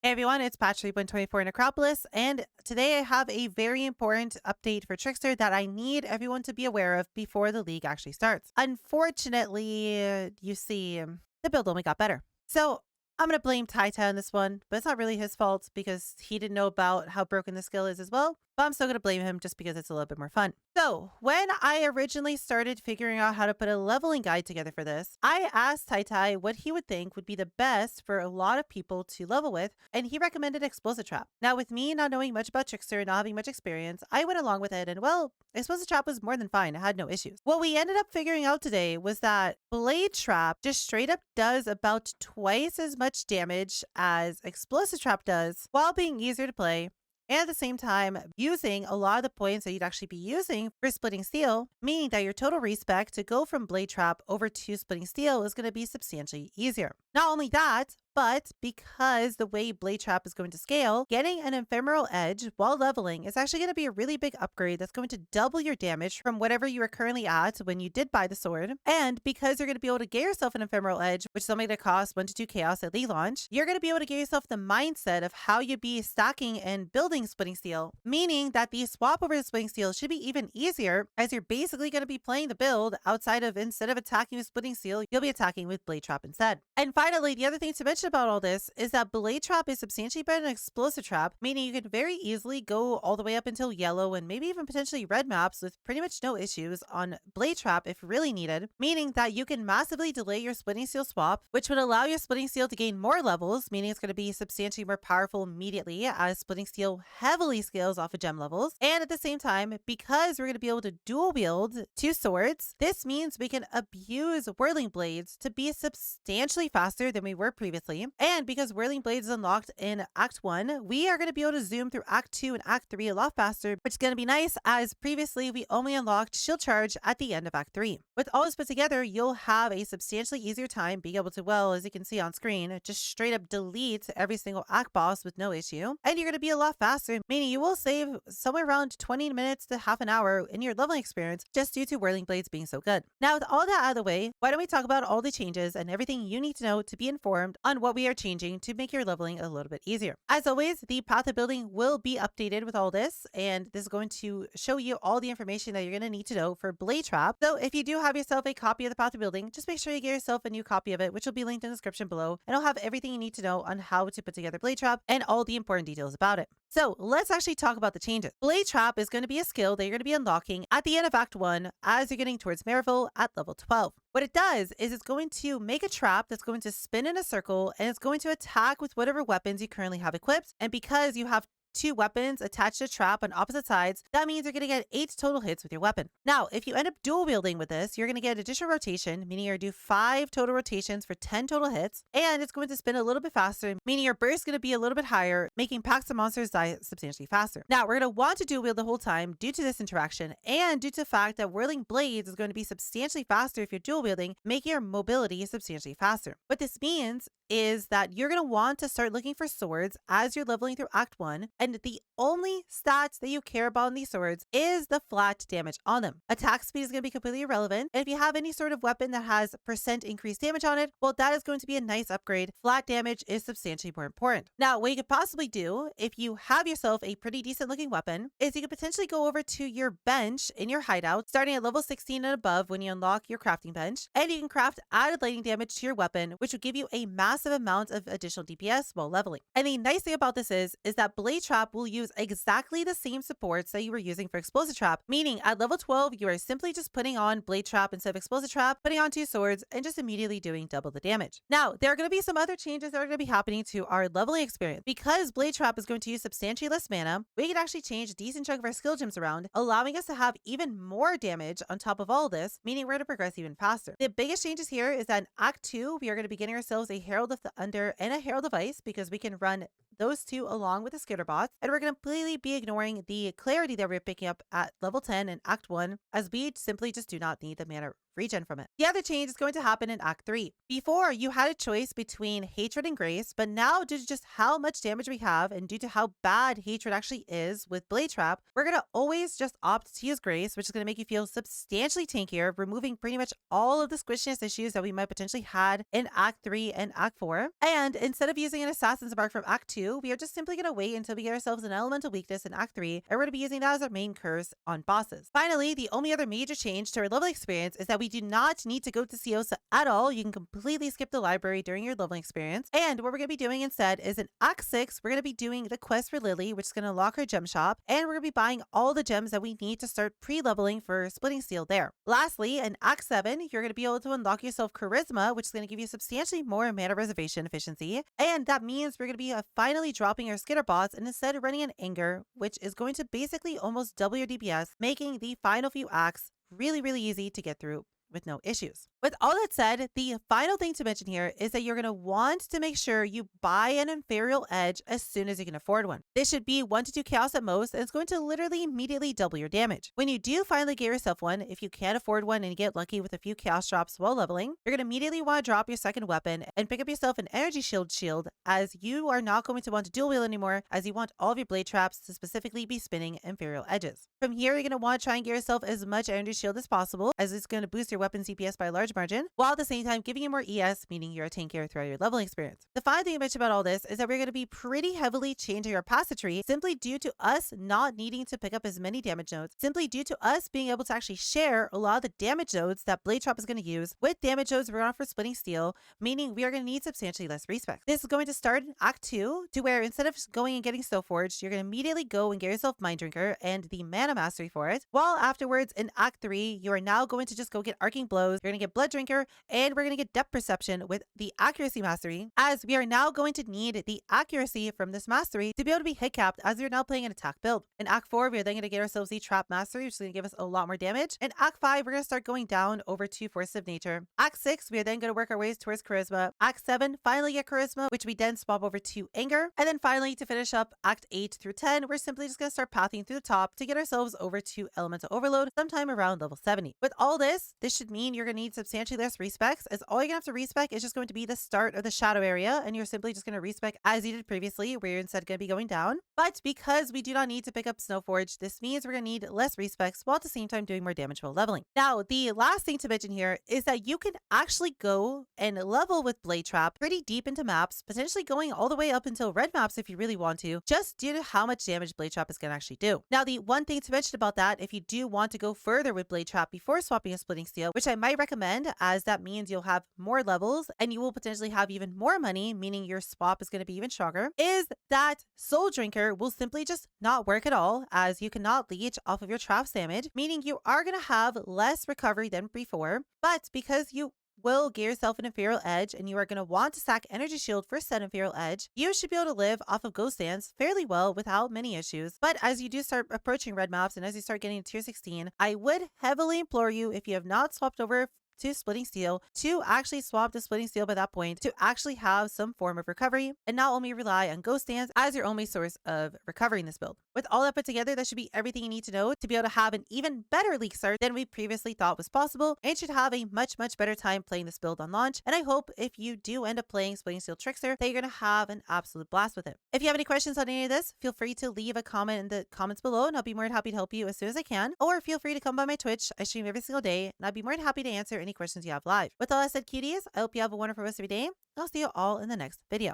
Hey everyone, it's Patch 3.24 in Acropolis, and today I have a very important update for Trickster that I need everyone to be aware of before the league actually starts. Unfortunately, you see, the build only got better. So I'm going to blame Taita on this one, but it's not really his fault because he didn't know about how broken the skill is as well. But I'm still going to blame him just because it's a little bit more fun. So when I originally started figuring out how to put a leveling guide together for this, I asked Tai what he would think would be the best for a lot of people to level with, and he recommended Explosive Trap. Now with me not knowing much about Trickster and not having much experience, I went along with it, and well, Explosive Trap was more than fine. I had no issues. What we ended up figuring out today was that Blade Trap just straight up does about twice as much damage as Explosive Trap does while being easier to play, and at the same time using a lot of the points that you'd actually be using for Splitting Steel, meaning that your total respec to go from Blade Trap over to Splitting Steel is going to be substantially easier. Not only that, but because the way Blade Trap is going to scale, getting an Ephemeral Edge while leveling is actually going to be a really big upgrade that's going to double your damage from whatever you are currently at when you did buy the sword. And because you're going to be able to get yourself an Ephemeral Edge, which is only going to cost 1 to 2 chaos at league launch, you're going to be able to get yourself the mindset of how you'd be stacking and building Splitting Steel, meaning that the swap over to Splitting Steel should be even easier as you're basically going to be playing the build outside of, instead of attacking with Splitting Steel, you'll be attacking with Blade Trap instead. And finally, the other thing to mention about all this is that Blade Trap is substantially better than Explosive Trap, meaning you can very easily go all the way up until yellow and maybe even potentially red maps with pretty much no issues on Blade Trap if really needed, meaning that you can massively delay your Splitting Steel swap, which would allow your Splitting Steel to gain more levels, meaning it's going to be substantially more powerful immediately as Splitting Steel heavily scales off of gem levels. And at the same time, because we're going to be able to dual wield 2 swords, this means we can abuse Whirling Blades to be substantially faster than we were previously. And because Whirling Blades is unlocked in Act 1, we are going to be able to zoom through Act 2 and Act 3 a lot faster, which is going to be nice as previously we only unlocked Shield Charge at the end of Act 3. With all this put together, you'll have a substantially easier time being able to, well, as you can see on screen, just straight up delete every single Act boss with no issue. And you're going to be a lot faster, meaning you will save somewhere around 20 minutes to half an hour in your leveling experience just due to Whirling Blades being so good. Now, with all that out of the way, why don't we talk about all the changes and everything you need to know to be informed on what we are changing to make your leveling a little bit easier. As always, the path of building will be updated with all this, and this is going to show you all the information that you're going to need to know for Blade Trap. So if you do have yourself a copy of the path of building, just make sure you get yourself a new copy of it, which will be linked in the description below, and it'll have everything you need to know on how to put together Blade Trap and all the important details about it. So let's actually talk about the changes. Blade Trap is going to be a skill that you're going to be unlocking at the end of Act 1 as you're getting towards Maryville at level 12. What it does is it's going to make a trap that's going to spin in a circle, and it's going to attack with whatever weapons you currently have equipped. And because you have 2 weapons attached to a trap on opposite sides, that means you're going to get 8 total hits with your weapon. Now, if you end up dual wielding with this, you're going to get additional rotation, meaning you're going to do 5 total rotations for 10 total hits, and it's going to spin a little bit faster, meaning your burst is going to be a little bit higher, making packs of monsters die substantially faster. Now, we're going to want to dual wield the whole time due to this interaction, and due to the fact that Whirling Blades is going to be substantially faster if you're dual wielding, making your mobility substantially faster. What this means is that you're going to want to start looking for swords as you're leveling through Act 1, and the only stats that you care about in these swords is the flat damage on them. Attack speed is going to be completely irrelevant, and if you have any sort of weapon that has % increased damage on it, well, that is going to be a nice upgrade. Flat damage is substantially more important. Now, what you could possibly do if you have yourself a pretty decent looking weapon is you could potentially go over to your bench in your hideout, starting at level 16 and above when you unlock your crafting bench, and you can craft added lightning damage to your weapon, which will give you a massive amount of additional DPS while leveling. And the nice thing about this is that Blade Trap will use exactly the same supports that you were using for Explosive Trap, meaning at level 12, you are simply just putting on Blade Trap instead of Explosive Trap, putting on 2 swords, and just immediately doing double the damage. Now, there are going to be some other changes that are going to be happening to our leveling experience. Because Blade Trap is going to use substantially less mana, we can actually change a decent chunk of our skill gems around, allowing us to have even more damage on top of all this, meaning we're going to progress even faster. The biggest changes here is that in Act 2, we are going to be getting ourselves a Herald of the Under and a Herald of Ice because we can run those 2 along with the skitter bots, and we're going to completely be ignoring the clarity that we're picking up at level 10 in Act 1 as we simply just do not need the mana regen from it. The other change is going to happen in Act 3. Before, you had a choice between Hatred and Grace, but now due to just how much damage we have and due to how bad Hatred actually is with Blade Trap, we're going to always just opt to use Grace, which is going to make you feel substantially tankier, removing pretty much all of the squishiness issues that we might potentially had in Act 3 and Act 4. And instead of using an Assassin's Mark from Act 2, we are just simply going to wait until we get ourselves an elemental weakness in Act 3, and we're going to be using that as our main curse on bosses. Finally, the only other major change to our leveling experience is that we do not need to go to Ciosa at all. You can completely skip the library during your leveling experience. And what we're going to be doing instead is in Act 6, we're going to be doing the quest for Lily, which is going to unlock her gem shop, and we're going to be buying all the gems that we need to start pre-leveling for Splitting Steel there. Lastly, in Act 7, you're going to be able to unlock yourself Charisma, which is going to give you substantially more mana reservation efficiency, and that means we're going to be finally dropping our skitter bots and instead running an Anger, which is going to basically almost double your DPS, making the final few acts really, really easy to get through with no issues. With all that said, the final thing to mention here is that you're going to want to make sure you buy an Ephemeral Edge as soon as you can afford one. This should be 1 to 2 chaos at most, and it's going to literally immediately double your damage. When you do finally get yourself one, if you can't afford one and you get lucky with a few chaos drops while leveling, you're going to immediately want to drop your second weapon and pick up yourself an energy shield, as you are not going to want to dual wield anymore, as you want all of your blade traps to specifically be spinning Ephemeral Edges. From here, you're going to want to try and get yourself as much energy shield as possible, as it's going to boost your weapon CPS by a large margin, while at the same time giving you more ES, meaning you're a tankier throughout your leveling experience. The final thing I mentioned about all this is that we're going to be pretty heavily changing our passive tree simply due to us not needing to pick up as many damage nodes, simply due to us being able to actually share a lot of the damage nodes that Blade Trap is going to use with damage nodes we're on for Splitting Steel, meaning we are going to need substantially less respec. This is going to start in Act 2, to where instead of going and getting Stoneforged, you're going to immediately go and get yourself Mind Drinker and the Mana Mastery for it, while afterwards in Act 3, you are now going to just go get Arcing Blows, you're going to get Blood Drinker, and we're going to get Depth Perception with the Accuracy Mastery, as we are now going to need the accuracy from this mastery to be able to be hit capped, as we are now playing an attack build. In Act 4, we are then going to get ourselves the Trap Mastery, which is going to give us a lot more damage. In Act 5, we're going to start going down over to Force of Nature. Act 6, we are then going to work our ways towards Charisma. Act 7, finally get Charisma, which we then swap over to Anger. And then finally, to finish up Act 8 through 10, we're simply just going to start pathing through the top to get ourselves over to Elemental Overload sometime around level 70. With all this should mean you're going to need substantially less respecs, as all you're going to have to respec is just going to be the start of the shadow area, and you're simply just going to respec as you did previously, where you're instead going to be going down. But because we do not need to pick up Snowforge, this means we're going to need less respecs while at the same time doing more damage while leveling. Now, the last thing to mention here is that you can actually go and level with Blade Trap pretty deep into maps, potentially going all the way up until red maps if you really want to, just due to how much damage Blade Trap is going to actually do. Now, the one thing to mention about that, if you do want to go further with Blade Trap before swapping a Splitting Steel, which I might recommend, as that means you'll have more levels and you will potentially have even more money, meaning your swap is going to be even stronger, is that Soul Drinker will simply just not work at all, as you cannot leech off of your traps damage, meaning you are going to have less recovery than before. But because you will get yourself an Ephemeral Edge and you are going to want to stack Energy Shield for said Ephemeral Edge, you should be able to live off of Ghost Dance fairly well without many issues. But as you do start approaching red maps and as you start getting to tier 16, I would heavily implore you, if you have not swapped over to Splitting Steel, to actually swap to Splitting Steel by that point to actually have some form of recovery and not only rely on Ghost Dance as your only source of recovery in this build. With all that put together, that should be everything you need to know to be able to have an even better league start than we previously thought was possible, and should have a much better time playing this build on launch. And I hope if you do end up playing Splitting Steel Trickster, that you're going to have an absolute blast with it. If you have any questions on any of this, feel free to leave a comment in the comments below and I'll be more than happy to help you as soon as I can. Or feel free to come by my Twitch. I stream every single day and I'd be more than happy to answer any questions you have live. With all that said, cuties, I hope you have a wonderful rest of your day. I'll see you all in the next video.